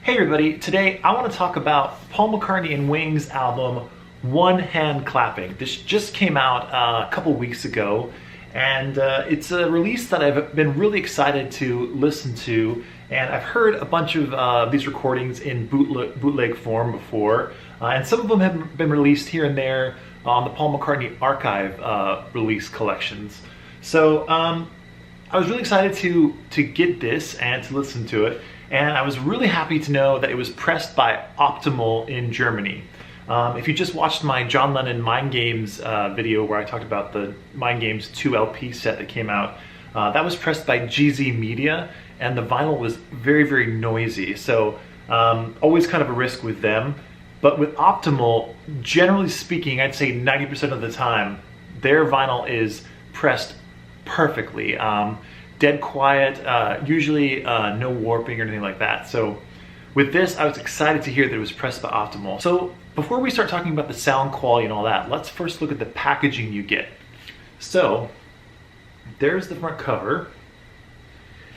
Hey everybody, today I want to talk about Paul McCartney and Wings album One Hand Clapping. This just came out a couple weeks ago, and it's a release that I've been really excited to listen to, and I've heard a bunch of these recordings in bootleg form before, and some of them have been released here and there on the Paul McCartney archive release collections. So I was really excited to get this and to listen to it. And I was really happy to know that it was pressed by Optimal in Germany. If you just watched my John Lennon Mind Games video where I talked about the Mind Games 2 LP set that came out, that was pressed by GZ Media, and the vinyl was very, very noisy. So always kind of a risk with them. But with Optimal, generally speaking, I'd say 90% of the time, their vinyl is pressed perfectly. Dead quiet, usually no warping or anything like that. So with this, I was excited to hear that it was pressed by Optimal. So before we start talking about the sound quality and all that, let's first look at the packaging you get. So there's the front cover.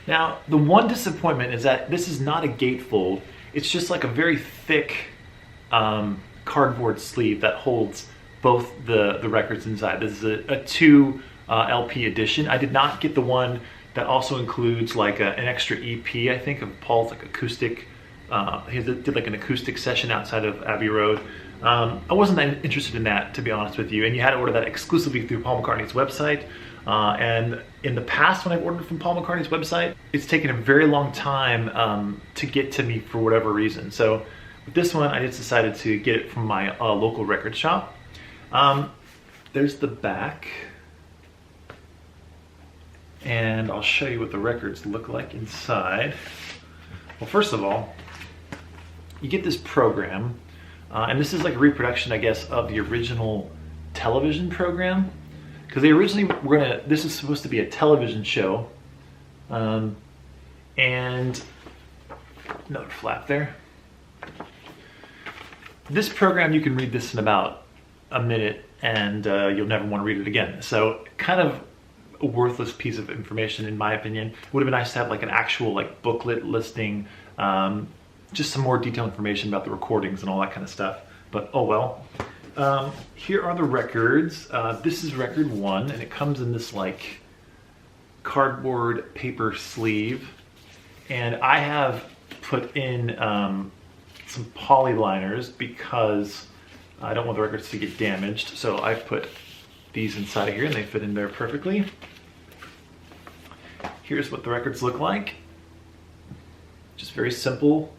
Now, the one disappointment is that this is not a gatefold. It's just like a very thick cardboard sleeve that holds both the records inside. This is a 2 LP edition. I did not get the one that also includes like an extra EP, I think, of Paul's like acoustic. He did like an acoustic session outside of Abbey Road. I wasn't that interested in that, to be honest with you. And you had to order that exclusively through Paul McCartney's website. And in the past, when I've ordered from Paul McCartney's website, it's taken a very long time to get to me for whatever reason. So with this one, I just decided to get it from my local record shop. There's the back. And I'll show you what the records look like inside. Well, first of all, you get this program, and this is like a reproduction, I guess, of the original television program. Because they originally this is supposed to be a television show. And another flap there. This program, you can read this in about a minute, and you'll never want to read it again. So kind of a worthless piece of information, in my opinion. It would have been nice to have like an actual like booklet listing, just some more detailed information about the recordings and all that kind of stuff. But oh well. Here are the records. This is record 1, and it comes in this like cardboard paper sleeve. And I have put in some poly liners because I don't want the records to get damaged. So I've put these inside of here, and they fit in there perfectly. Here's what the records look like. Just very simple.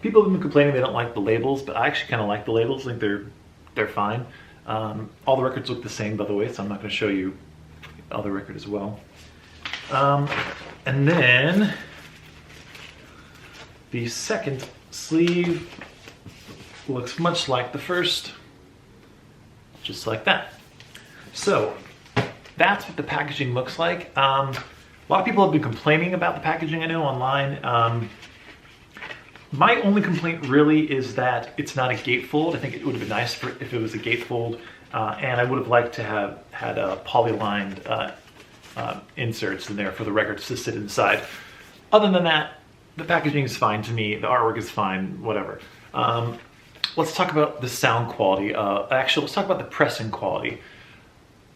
People have been complaining they don't like the labels, but I actually kind of like the labels. I think they're fine. All the records look the same, by the way, so I'm not going to show you the other record as well. And then the second sleeve looks much like the first, just like that. So that's what the packaging looks like. A lot of people have been complaining about the packaging, I know, online. My only complaint really is that it's not a gatefold. I think it would have been nice if it was a gatefold, and I would have liked to have had poly-lined inserts in there for the records to sit inside. Other than that, the packaging is fine to me. The artwork is fine, whatever. Let's talk about the sound quality. Actually, let's talk about the pressing quality.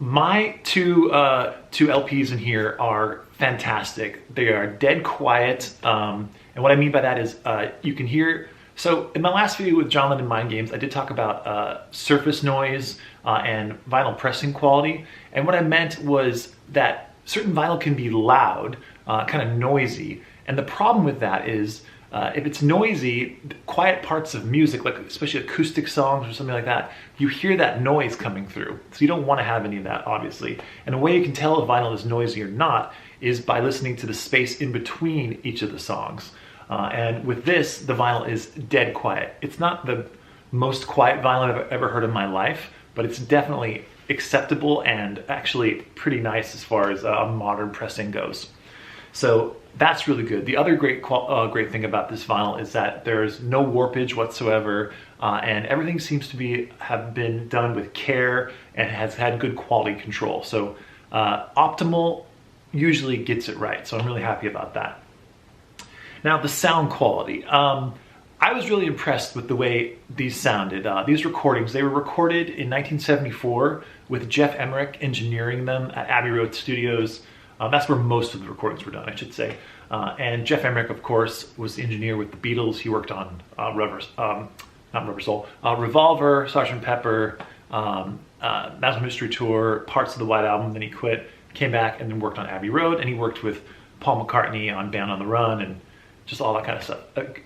My two LPs in here are fantastic. They are dead quiet, and what I mean by that is you can hear. So in my last video with John Lennon Mind Games, I did talk about surface noise and vinyl pressing quality, and what I meant was that certain vinyl can be loud, kind of noisy, and the problem with that is if it's noisy, quiet parts of music, like especially acoustic songs or something like that, you hear that noise coming through. So you don't want to have any of that, obviously. And a way you can tell if vinyl is noisy or not is by listening to the space in between each of the songs. And with this, the vinyl is dead quiet. It's not the most quiet vinyl I've ever heard in my life, but it's definitely acceptable and actually pretty nice as far as modern pressing goes. So that's really good. The other great thing about this vinyl is that there's no warpage whatsoever, and everything seems to have been done with care and has had good quality control. So Optimal usually gets it right, so I'm really happy about that. Now, the sound quality. I was really impressed with the way these sounded. These recordings, they were recorded in 1974 with Jeff Emmerich engineering them at Abbey Road Studios. That's where most of the recordings were done, I should say. And Jeff Emmerich, of course, was the engineer with the Beatles. He worked on Revolver, Sgt. Pepper, National Mystery Tour, parts of the White Album. Then he quit, came back, and then worked on Abbey Road. And he worked with Paul McCartney on Band on the Run and just all that kind of stuff.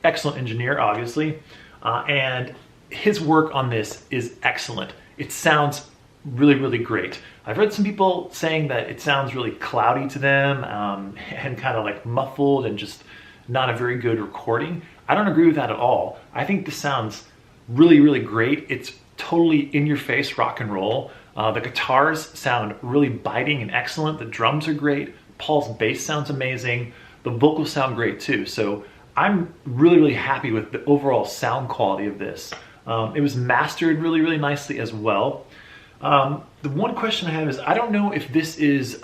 Excellent engineer, obviously. And his work on this is excellent. It sounds really, really great. I've read some people saying that it sounds really cloudy to them and kind of like muffled and just not a very good recording. I don't agree with that at all. I think this sounds really, really great. It's totally in-your-face rock and roll. The guitars sound really biting and excellent. The drums are great. Paul's bass sounds amazing. The vocals sound great too. So I'm really, really happy with the overall sound quality of this. It was mastered really, really nicely as well. The one question I have is, I don't know if this is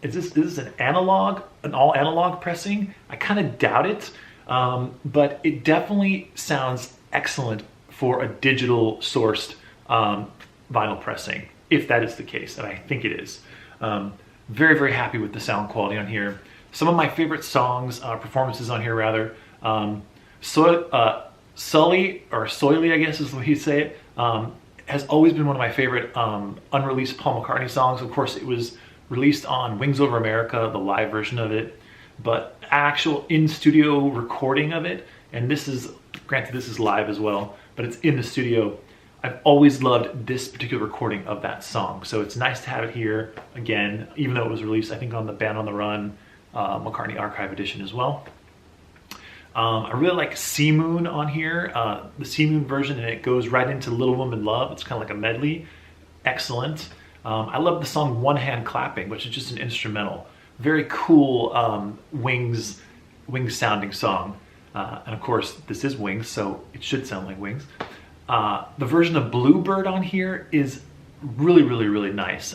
is this an analog, an all analog pressing? I kind of doubt it, but it definitely sounds excellent for a digital sourced vinyl pressing, if that is the case, and I think it is. Very, very happy with the sound quality on here. Some of my favorite songs, performances on here rather, Sully, or Soily, I guess is the way you say it, has always been one of my favorite unreleased Paul McCartney songs. Of course, it was released on Wings Over America, the live version of it, but actual in-studio recording of it, and this is, granted this is live as well, but it's in the studio. I've always loved this particular recording of that song, so it's nice to have it here again, even though it was released, I think, on the Band on the Run McCartney Archive Edition as well. I really like Sea Moon on here, the Sea Moon version, and it goes right into Little Woman Love. It's kind of like a medley. Excellent. I love the song One Hand Clapping, which is just an instrumental. Very cool Wings sounding song. And of course, this is Wings, so it should sound like Wings. The version of Bluebird on here is really, really, really nice.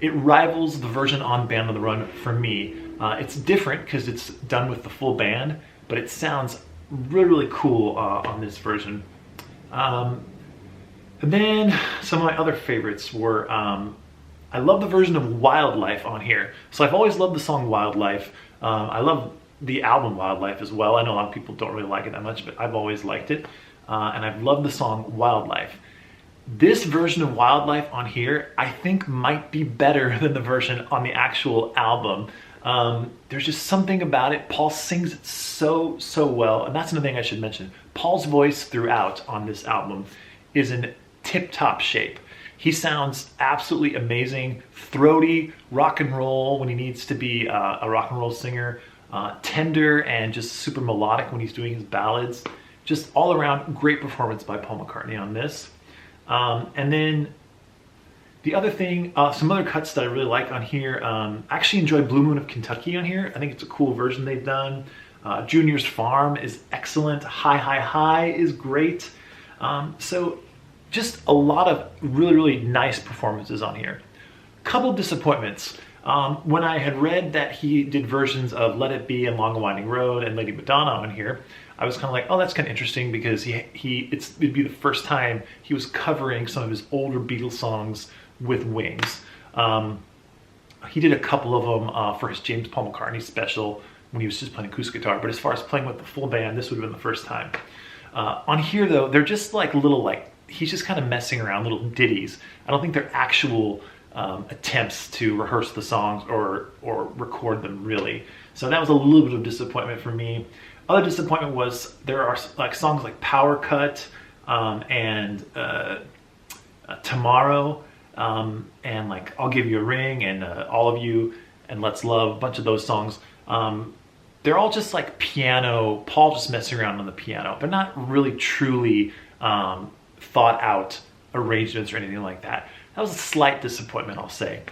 It rivals the version on Band on the Run for me. It's different because it's done with the full band, but it sounds really, really cool on this version. And then some of my other favorites were, I love the version of Wildlife on here. So I've always loved the song Wildlife. I love the album Wildlife as well. I know a lot of people don't really like it that much, but I've always liked it. And I've loved the song Wildlife. This version of Wildlife on here, I think might be better than the version on the actual album. There's just something about it. Paul sings it so, so well. And that's another thing I should mention. Paul's voice throughout on this album is in tip-top shape. He sounds absolutely amazing, throaty, rock and roll when he needs to be a rock and roll singer, tender and just super melodic when he's doing his ballads. Just all around great performance by Paul McCartney on this. And then the other thing, some other cuts that I really like on here, I actually enjoy Blue Moon of Kentucky on here. I think it's a cool version they've done. Junior's Farm is excellent. High, High, High is great. So just a lot of really, really nice performances on here. Couple disappointments. When I had read that he did versions of Let It Be and Long and Winding Road and Lady Madonna on here, I was kind of like, oh, that's kind of interesting because it'd be the first time he was covering some of his older Beatles songs with Wings. He did a couple of them for his James Paul McCartney special when he was just playing acoustic guitar, but as far as playing with the full band, this would have been the first time. On here though, they're just like little, he's just kind of messing around, little ditties. I don't think they're actual attempts to rehearse the songs or record them really. So that was a little bit of disappointment for me. Other disappointment was there are like songs like Power Cut and Tomorrow and like I'll Give You a Ring and All of You and Let's Love, a bunch of those songs. They're all just like piano, Paul just messing around on the piano. They're not really truly thought out arrangements or anything like that. That was a slight disappointment, I'll say.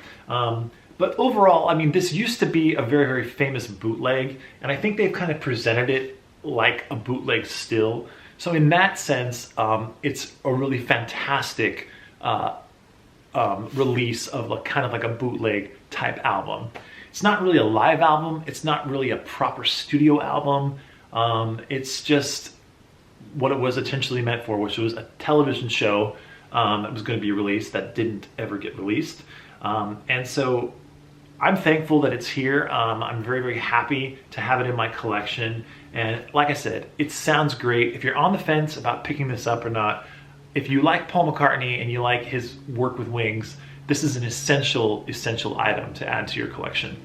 But overall, I mean, this used to be a very, very famous bootleg, and I think they've kind of presented it like a bootleg still. So in that sense, it's a really fantastic release of kind of like a bootleg type album. It's not really a live album. It's not really a proper studio album. It's just what it was intentionally meant for, which was a television show that was going to be released that didn't ever get released. And so I'm thankful that it's here. I'm very, very happy to have it in my collection. And like I said, it sounds great. If you're on the fence about picking this up or not, if you like Paul McCartney and you like his work with Wings, this is an essential item to add to your collection.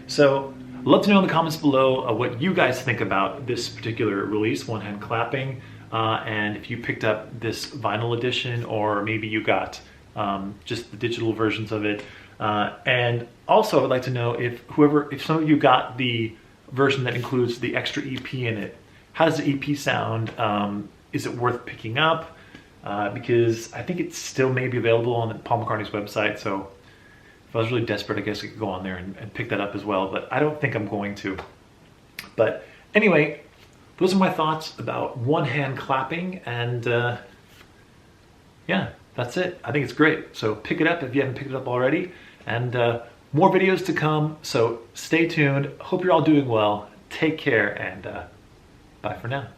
So I'd love to know in the comments below what you guys think about this particular release, One Hand Clapping, and if you picked up this vinyl edition, or maybe you got just the digital versions of it. And also I would like to know if some of you got the version that includes the extra EP in it. How does the EP sound? Is it worth picking up? Because I think it's still maybe available on Paul McCartney's website, so if I was really desperate, I guess I could go on there and pick that up as well, but I don't think I'm going to. But anyway, those are my thoughts about One Hand Clapping, and yeah, that's it. I think it's great. So pick it up if you haven't picked it up already, and more videos to come, so stay tuned. Hope you're all doing well. Take care, and bye for now.